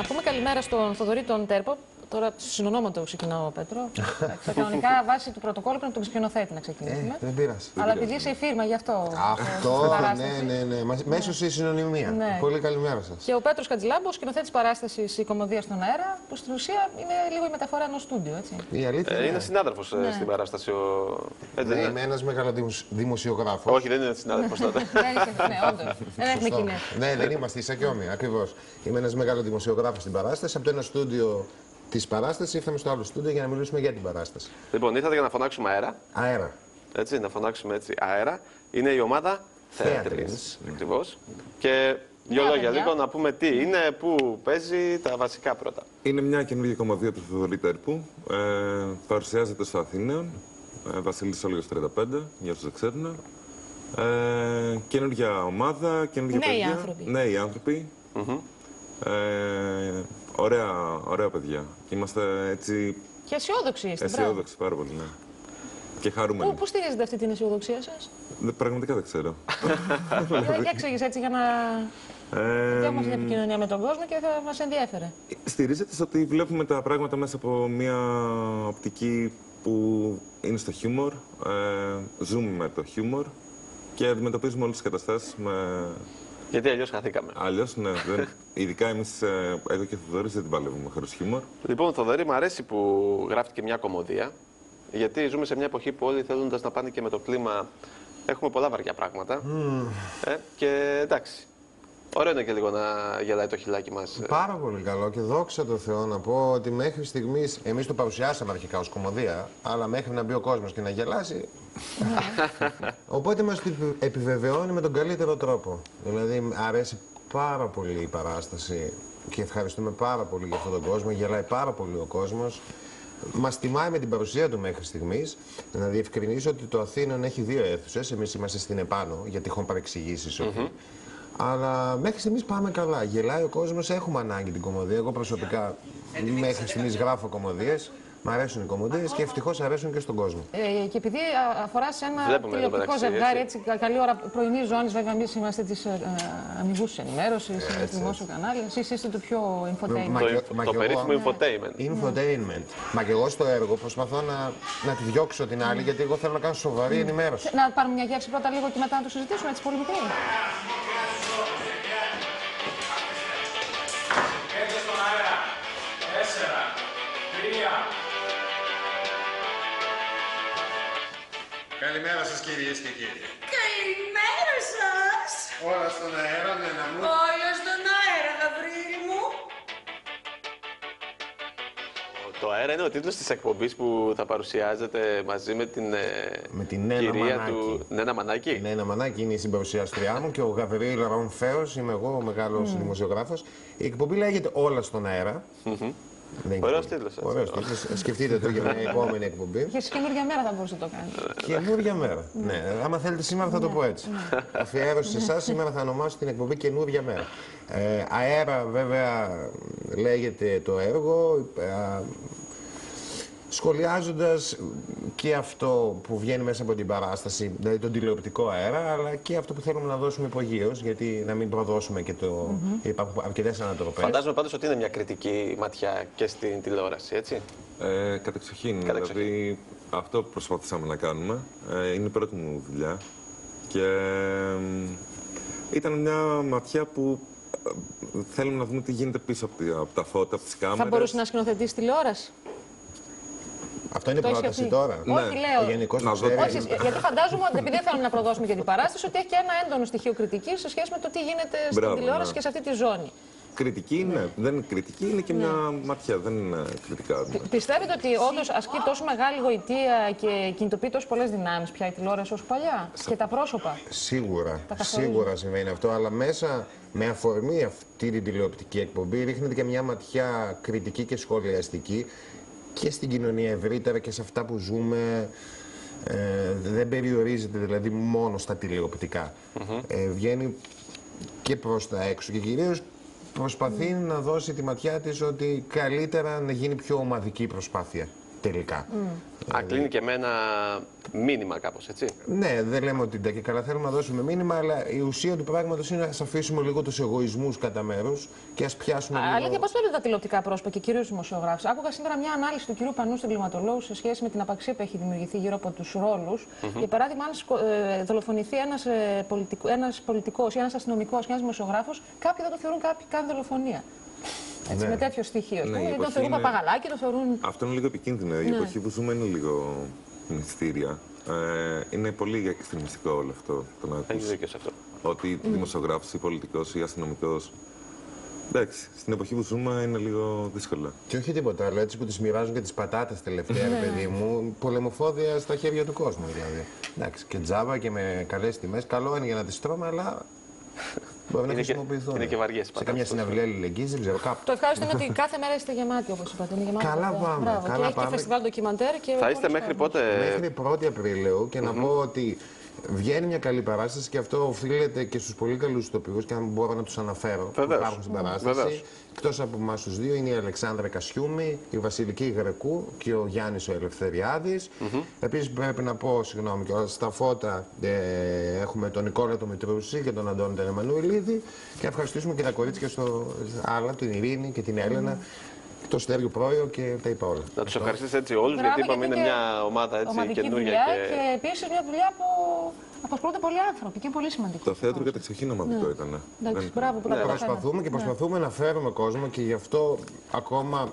πούμε καλημέρα στον Θοδωρή τον Τέρπο. Τώρα συνονόματο ξεκινάω, Πέτρο. Κανονικά, βάσει του πρωτοκόλλου πρέπει να τον σκηνοθέτη να ξεκινήσουμε. Δεν πειράζει. Αλλά επειδή είσαι η φίρμα, γι' αυτό. Αυτό, ναι. Μέσω στη συνωνυμία. Ναι. Πολύ καλημέρα σας. Και ο Πέτρος Χατζηλάμπος, σκηνοθέτης παράστασης «Η Κωμωδία στον αέρα», που στην ουσία είναι λίγο η μεταφορά ενός στούντιο, έτσι. Η αλήθεια είναι συνάδελφος στην παράσταση. Ναι, είμαι ένας μεγαλοδημοσιογράφος. Όχι, δεν είναι συνάδελφος τότε. Ναι, όντως. Δεν έχουμε κοινές. Ναι, δεν είμαστε ίσα και όμοια, ακριβώς. Είμαι ένας μεγαλοδημοσιογράφος στην παράσταση. Από το ένα στούντιο της παράστασης ήρθαμε στο άλλο στούντιο για να μιλήσουμε για την παράσταση. Λοιπόν, ήρθατε για να φωνάξουμε αέρα. Αέρα. Έτσι, να φωνάξουμε έτσι αέρα. Είναι η ομάδα Θέατρης. Ακριβώς. Και δύο λόγια λίγο να πούμε τι είναι, πού παίζει, τα βασικά πρώτα. Είναι μια καινούργια κομμωδία του Θοδωρή Τέρπου. Παρουσιάζεται στο Αθήνεων. Βασίλης Όλγας 35, για όσους δεν ξέρουν. Καινούργια ομάδα, καινούργια παιδιά. Νέοι άνθρωποι. Ωραία παιδιά. Και είμαστε έτσι. Και αισιόδοξοι είστε. Αισιόδοξοι πάρα πολύ, ναι. Και χαρούμενοι. Πού στηρίζετε αυτή την αισιοδοξία σας? Πραγματικά δεν ξέρω. Για εξήγησε έτσι για να. Και όμως μια επικοινωνία με τον κόσμο και θα μας ενδιέφερε. Στηρίζεται στο ότι βλέπουμε τα πράγματα μέσα από μια οπτική που είναι στο χιούμορ. Ζούμε με το χιούμορ και αντιμετωπίζουμε όλες τις καταστάσεις με. Γιατί αλλιώς χαθήκαμε. Αλλιώς, ναι. Ειδικά εμείς, εγώ και ο Θοδωρής, δεν την παλεύουμε χωρίς χιούμορ. Λοιπόν, Θοδωρή, μου αρέσει που γράφτηκε μια κωμωδία. Γιατί ζούμε σε μια εποχή που όλοι θέλοντας να πάνε και με το κλίμα έχουμε πολλά βαριά πράγματα. Και εντάξει. Ωραίο είναι και λίγο να γελάει το χιλάκι μας. Πάρα πολύ καλό και δόξα τω Θεώ να πω ότι μέχρι στιγμής εμείς το παρουσιάσαμε αρχικά ως κωμωδία, αλλά μέχρι να μπει ο κόσμος και να γελάσει. Οπότε μας το επιβεβαιώνει με τον καλύτερο τρόπο. Δηλαδή αρέσει πάρα πολύ η παράσταση και ευχαριστούμε πάρα πολύ για αυτόν τον κόσμο. Γελάει πάρα πολύ ο κόσμος. Μας τιμάει με την παρουσία του μέχρι στιγμής. Να διευκρινίσω ότι το Αθήνων έχει δύο αίθουσες. Εμείς είμαστε στην επάνω, για τυχόν παρεξηγήσεις. Αλλά μέχρι στιγμής πάμε καλά. Γελάει ο κόσμος, έχουμε ανάγκη την κωμωδία. Εγώ προσωπικά μέχρι στιγμής γράφω κωμωδίες. Μ' αρέσουν οι κωμωδίες και ευτυχώς αρέσουν και στον κόσμο. Και επειδή αφορά σε ένα τηλεοπτικό ζευγάρι, έτσι, καλή ώρα πρωινή ζώνη, βέβαια, εμείς είμαστε τη αμυγούς ενημέρωση, είναι το δημόσιο κανάλι. Εσείς είστε το πιο infotainment. Το περίφημο infotainment. Infotainment. Μα και εγώ στο έργο προσπαθώ να τη διώξω την άλλη, γιατί εγώ θέλω να κάνω σοβαρή ενημέρωση. Να πάρουμε μια γεύση πρώτα λίγο και μετά να το συζητήσουμε, έτσι πολύ μικρή. Καλημέρα σας κυρίες και κύριοι. Καλημέρα σας. Όλα στον αέρα, νένα μου. Όλα στον αέρα, γαβρίλη μου. Το αέρα είναι ο τίτλος της εκπομπής που θα παρουσιάζεται μαζί με την Νένα κυρία Μανάκη. του Νένα Μανάκη. Νένα Μανάκη είναι η συμπαρουσιάστριά μου και ο Γαβρίλ Ρομφέος, είμαι εγώ ο μεγάλος δημοσιογράφος. Η εκπομπή λέγεται Όλα στον αέρα. Ωραίος τίτλος. Ωραίος τίτλος. Σκεφτείτε το για μια επόμενη εκπομπή. Και σε καινούργια μέρα θα μπορούσε να το κάνει. Καινούργια μέρα. Ναι, άμα θέλετε σήμερα θα το πω έτσι. Αφιέρωση σε εσάς, σήμερα θα ονομάσω την εκπομπή Καινούργια μέρα. Αέρα βέβαια λέγεται το έργο. Σχολιάζοντας και αυτό που βγαίνει μέσα από την παράσταση, δηλαδή τον τηλεοπτικό αέρα, αλλά και αυτό που θέλουμε να δώσουμε υπογείως, γιατί να μην προδώσουμε και το. Υπάρχουν αρκετές ανατροπές. Φαντάζομαι πάντως ότι είναι μια κριτική ματιά και στην τηλεόραση, έτσι. Κατεξοχήν. Δηλαδή, αυτό που προσπαθήσαμε να κάνουμε είναι η πρώτη μου δουλειά. Και ήταν μια ματιά που θέλουμε να δούμε τι γίνεται πίσω από τα φώτα, από τις κάμερες. Θα μπορούσε να σκηνοθετήσει τηλεόραση. Αυτό είναι πρόταση τώρα. Όχι, λέω. Ο Γενικός Όχι, γιατί φαντάζομαι ότι επειδή θέλουμε να προδώσουμε και την παράσταση, ότι έχει και ένα έντονο στοιχείο κριτικής σε σχέση με το τι γίνεται στην τηλεόραση και σε αυτή τη ζώνη. Κριτική, ναι. Δεν είναι κριτική, είναι και μια ματιά. Δεν είναι κριτικά. Πιστεύετε ότι όντως ασκεί τόσο μεγάλη γοητεία και κινητοποιεί τόσο πολλές δυνάμεις πια η τηλεόραση όσο παλιά και τα πρόσωπα? Σίγουρα συμβαίνει αυτό, αλλά μέσα με αφορμή αυτή την τηλεοπτική εκπομπή ρίχνεται και μια ματιά κριτική και σχολιαστική και στην κοινωνία ευρύτερα και σε αυτά που ζούμε. Δεν περιορίζεται δηλαδή μόνο στα τηλεοπτικά. Βγαίνει και προς τα έξω και κυρίως προσπαθεί να δώσει τη ματιά της ότι καλύτερα να γίνει πιο ομαδική προσπάθεια. τελικά. Κλείνει και με ένα μήνυμα κάπως, έτσι. Ναι, δεν λέμε ότι τα και καλά θέλουμε να δώσουμε μήνυμα, αλλά η ουσία του πράγματος είναι να ας αφήσουμε λίγο τους εγωισμούς κατά μέρους και ας πιάσουμε λίγο... Αλήθεια, πώς βλέπετε τα τηλεοπτικά πρόσωπα και κυρίως δημοσιογράφους? Άκουγα σήμερα μια ανάλυση του κυρίου Πανού, στον κλιματολόγο, σε σχέση με την απαξία που έχει δημιουργηθεί γύρω από τους ρόλους. Για παράδειγμα, αν δολοφονηθεί ένας πολιτικός ή ένας αστυνομικός ή ένας δημοσιογράφος, κάποιοι δεν το θεωρούν καν δολοφονία. Έτσι, με τέτοιο στοιχείο. Γιατί το θεωρούν παπαγαλάκι, το θεωρούν. Αυτό είναι λίγο επικίνδυνο. Η εποχή που ζούμε είναι λίγο μυστήρια. Είναι πολύ εξτρεμιστικό όλο αυτό. Το να Έχεις δίκιο σε αυτό. ότι δημοσιογράφος ή πολιτικός ή αστυνομικός. Εντάξει, στην εποχή που ζούμε είναι λίγο δύσκολο. Και όχι τίποτα άλλο, έτσι που τις μοιράζουν και τις πατάτες τελευταία, ρε παιδί μου, πολεμοφόδια στα χέρια του κόσμου δηλαδή. Εντάξει, και τζάμπα και με καλές τιμές, καλό είναι για να τις τρώμε, αλλά μπορεί να χρησιμοποιηθούν. Είναι και βαριές. Σε καμιά συναυλία αλληλεγγύης, δεν ξέρω κάπου. Το ευχάριστο είναι ότι κάθε μέρα είστε γεμάτοι, όπως είπατε. Είναι γεμάτοι. Καλά πάμε. Μπράβο. Καλά και πάμε. έχει και φεστιβάλ ντοκιμαντέρ. Θα είστε μέχρι πότε? Μέχρι 1η Απριλίου και να πω ότι βγαίνει μια καλή παράσταση και αυτό οφείλεται και στους πολύ καλούς ηθοποιούς και αν μπορώ να τους αναφέρω που υπάρχουν στην παράσταση. Εκτός από εμάς τους δύο είναι η Αλεξάνδρα Κασιούμη, η Βασιλική Γρεκού και ο Γιάννης ο Ελευθεριάδης. Επίσης πρέπει να πω, συγγνώμη, και στα φώτα έχουμε τον Νικόλα τον Μητρούση και τον Αντώνη τον Εμμανουηλίδη και να ευχαριστήσουμε και τα κορίτσια στο άλλα, την Ειρήνη και την Έλενα. Το Στέριο Πρόεδρο και τα είπα όλα. Να τους ευχαριστήσεις έτσι όλους, γιατί είπαμε είναι μια ομάδα έτσι καινούργια. Και επίσης μια δουλειά που απασχολούνται πολλοί άνθρωποι και είναι πολύ σημαντικό. Το θέατρο κατεξοχήν ομαδικό ήταν. Εντάξει, μπράβο που τα Προσπαθούμε και προσπαθούμε να φέρουμε κόσμο και γι' αυτό ακόμα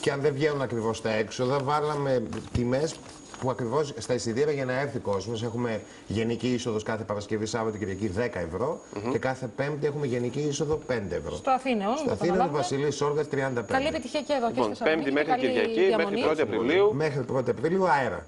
και αν δεν βγαίνουν ακριβώς τα έξοδα, βάλαμε τιμές που ακριβώς στα εισιτήρια για να έρθει κόσμος. Έχουμε γενική είσοδος κάθε Παρασκευή, Σάββατο και Κυριακή 10 ευρώ και κάθε Πέμπτη έχουμε γενική είσοδο 5 ευρώ. Στο Αθήνεο. Στο Αθήνεο Βασιλής Σόλγας 35. Καλή επιτυχία και εδώ και στη Θεσσαλονίκη. Πέμπτη μέχρι Κυριακή, μέχρι 1η Απριλίου. Μέχρι 1η Απριλίου αέρα.